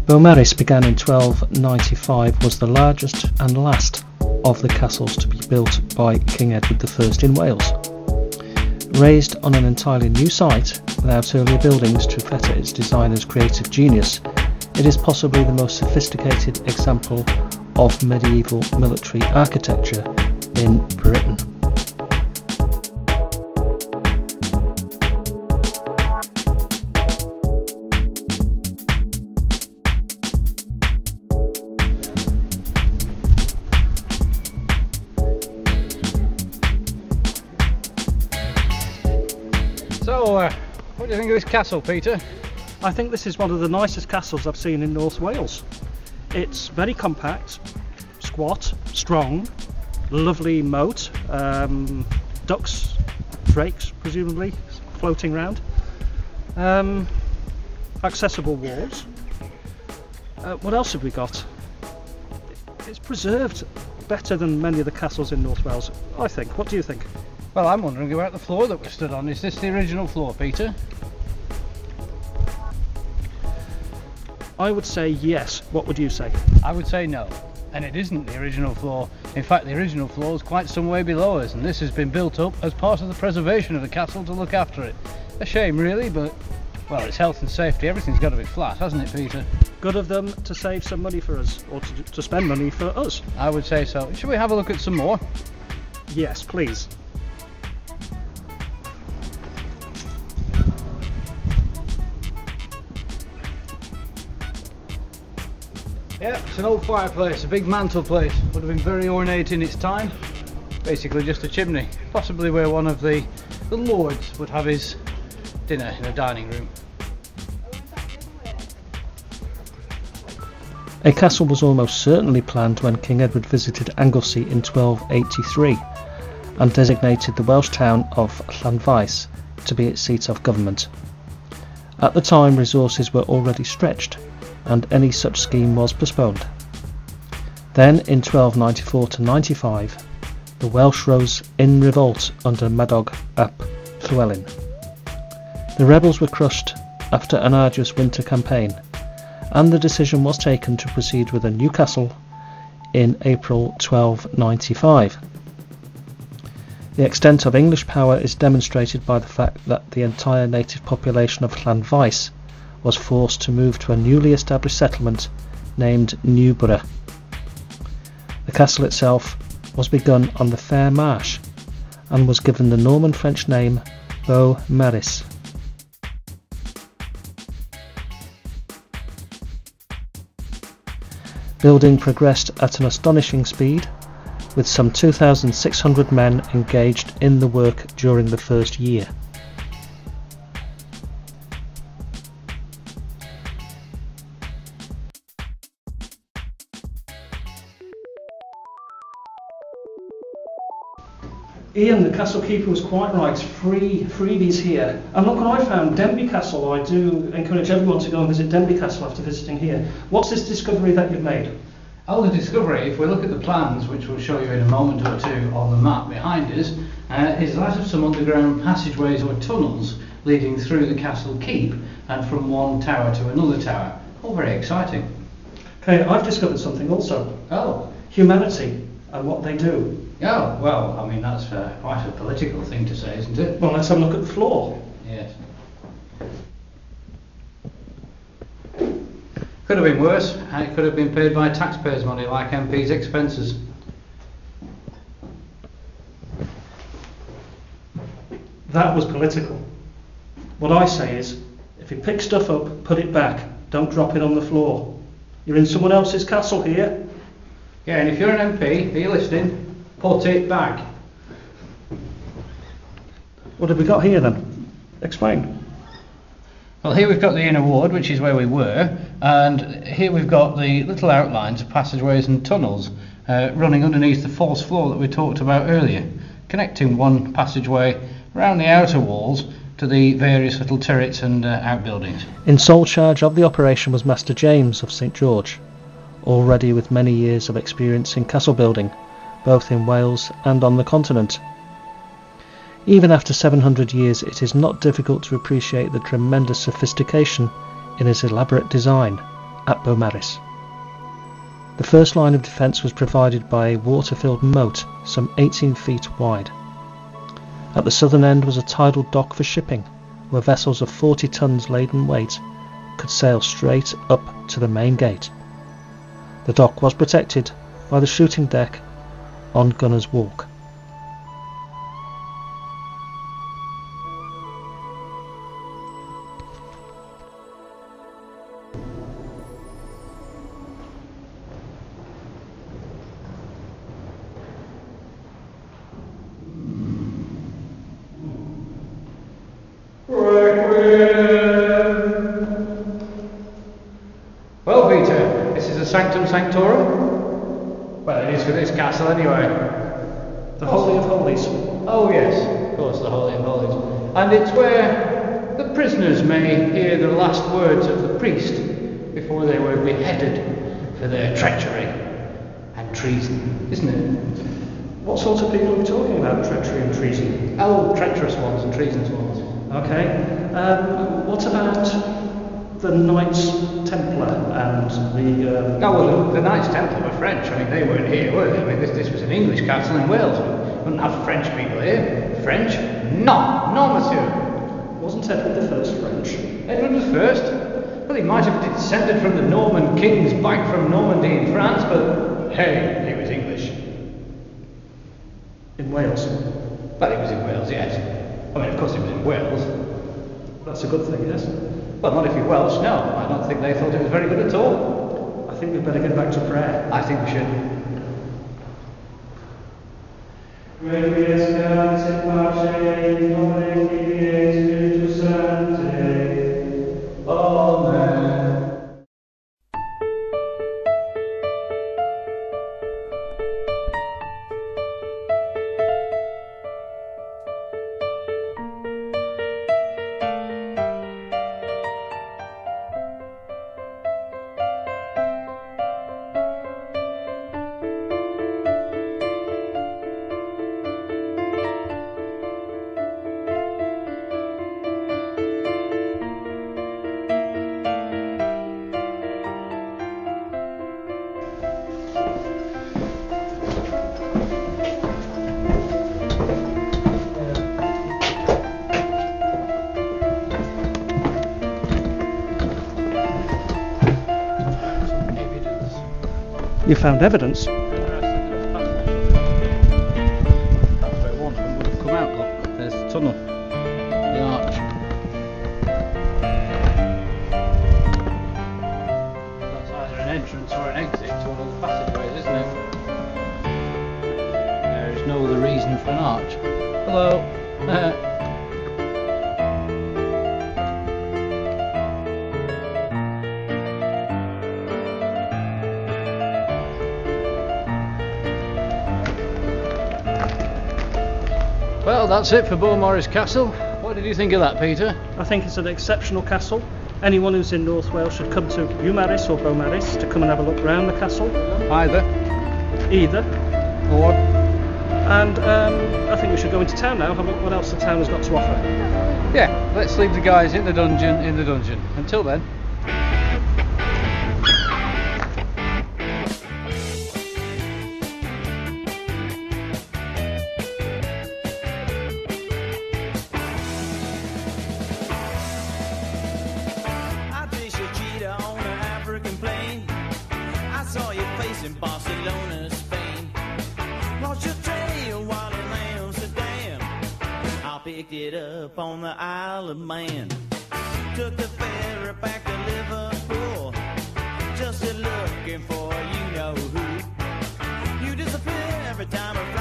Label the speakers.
Speaker 1: Beaumaris began in 1295, was the largest and last of the castles to be built by King Edward I in Wales. Raised on an entirely new site, without earlier buildings to fetter its designer's creative genius, it is possibly the most sophisticated example of medieval military architecture in Britain.
Speaker 2: So, what do you think of this castle, Peter?
Speaker 1: I think this is one of the nicest castles I've seen in North Wales. It's very compact, squat, strong, lovely moat, ducks, drakes presumably floating around, accessible walls. What else have we got? It's preserved better than many of the castles in North Wales, I think. What do you think?
Speaker 2: Well, I'm wondering about the floor that we stood on. Is this the original floor, Peter?
Speaker 1: I would say yes. What would you say?
Speaker 2: I would say no. And it isn't the original floor. In fact, the original floor is quite some way below us, and this has been built up as part of the preservation of the castle to look after it. A shame really, but, well, it's health and safety. Everything's got to be flat, hasn't it, Peter?
Speaker 1: Good of them to save some money for us, or to spend money for us.
Speaker 2: I would say so. Should we have a look at some more?
Speaker 1: Yes, please.
Speaker 2: Yeah, it's an old fireplace, a big mantelpiece. Would have been very ornate in its time. Basically just a chimney, possibly where one of the lords would have his dinner in a dining room.
Speaker 1: A castle was almost certainly planned when King Edward visited Anglesey in 1283 and designated the Welsh town of Llanfaes to be its seat of government. At the time, resources were already stretched, and any such scheme was postponed. Then, in 1294–95, the Welsh rose in revolt under Madog ap Llywelyn. The rebels were crushed after an arduous winter campaign, and the decision was taken to proceed with a new castle in April 1295. The extent of English power is demonstrated by the fact that the entire native population of Llanfaes was forced to move to a newly established settlement named Newborough. The castle itself was begun on the Fair Marsh and was given the Norman French name Beaumaris. Building progressed at an astonishing speed, with some 2,600 men engaged in the work during the first year. Ian, the castle keeper, was quite right. Freebies here. And look what I found, Denbigh Castle. I do encourage everyone to go and visit Denbigh Castle after visiting here. What's this discovery that you've made?
Speaker 2: Oh, the discovery, if we look at the plans, which we'll show you in a moment or two on the map behind us, is that of some underground passageways or tunnels leading through the castle keep and from one tower to another tower. All very exciting.
Speaker 1: Okay, I've discovered something also.
Speaker 2: Oh.
Speaker 1: Humanity and what they do.
Speaker 2: Oh, well, I mean, that's quite a political thing to say, isn't it?
Speaker 1: Well, let's have a look at the floor.
Speaker 2: Yes. Could have been worse. It could have been paid by taxpayers' money, like MPs' expenses.
Speaker 1: That was political. What I say is, if you pick stuff up, put it back. Don't drop it on the floor. You're in someone else's castle here.
Speaker 2: Yeah, and if you're an MP, are you listening? Put it back.
Speaker 1: What have we got here then? Explain.
Speaker 2: Well, here we've got the inner ward, which is where we were, and here we've got the little outlines of passageways and tunnels running underneath the false floor that we talked about earlier, connecting one passageway around the outer walls to the various little turrets and outbuildings.
Speaker 1: In sole charge of the operation was Master James of St George, already with many years of experience in castle building, both in Wales and on the continent. Even after 700 years, it is not difficult to appreciate the tremendous sophistication in his elaborate design, at Beaumaris. The first line of defence was provided by a water-filled moat some 18 feet wide. At the southern end was a tidal dock for shipping, where vessels of 40 tons laden weight could sail straight up to the main gate. The dock was protected by the shooting deck on Gunner's Walk.
Speaker 2: Well, Peter, this is a sanctum sanctorum? Well, it is for this castle anyway.
Speaker 1: The Holy of Holies.
Speaker 2: Oh yes, of course, the Holy of Holies. And it's where the prisoners may hear the last words of the priest before they were beheaded for their treachery and treason, isn't it?
Speaker 1: What sort of people are we talking about, treachery and treason?
Speaker 2: Oh, treacherous ones and treasonous ones.
Speaker 1: Okay. What about the Knights Templar and the...
Speaker 2: No, well, the Knights Templar were French. I mean, they weren't here, were they? I mean, this was an English castle in Wales. We wouldn't have French people here. French? No, no, monsieur.
Speaker 1: Wasn't Edward the First French?
Speaker 2: Edward was first. Well, he might have descended from the Norman kings back from Normandy in France, but hey, he was English.
Speaker 1: In Wales?
Speaker 2: Well, he was in Wales, yes. I mean, of course he was in Wales.
Speaker 1: That's a good thing, yes?
Speaker 2: Well, not if you're Welsh, no. I don't think they thought it was very good at all.
Speaker 1: I think we'd better get back to prayer.
Speaker 2: I think we should. Amen.
Speaker 1: You found evidence?
Speaker 2: That's where one of them would have come out. Look, there's the tunnel, the arch. That's either an entrance or an exit to one of those passageways, isn't it? There is no other reason for an arch. Hello. Well, that's it for Beaumaris Castle. What did you think of that, Peter?
Speaker 1: I think it's an exceptional castle. Anyone who's in North Wales should come to Beaumaris or Beaumaris to come and have a look round the castle.
Speaker 2: Either. Or.
Speaker 1: And I think we should go into town now, have a look what else the town has got to offer.
Speaker 2: Yeah, let's leave the guys in the dungeon Until then.
Speaker 3: In Barcelona, Spain. Lost your trail while in Amsterdam. I picked it up on the Isle of Man. Took the ferry back to Liverpool, just looking for you know who. You disappear every time I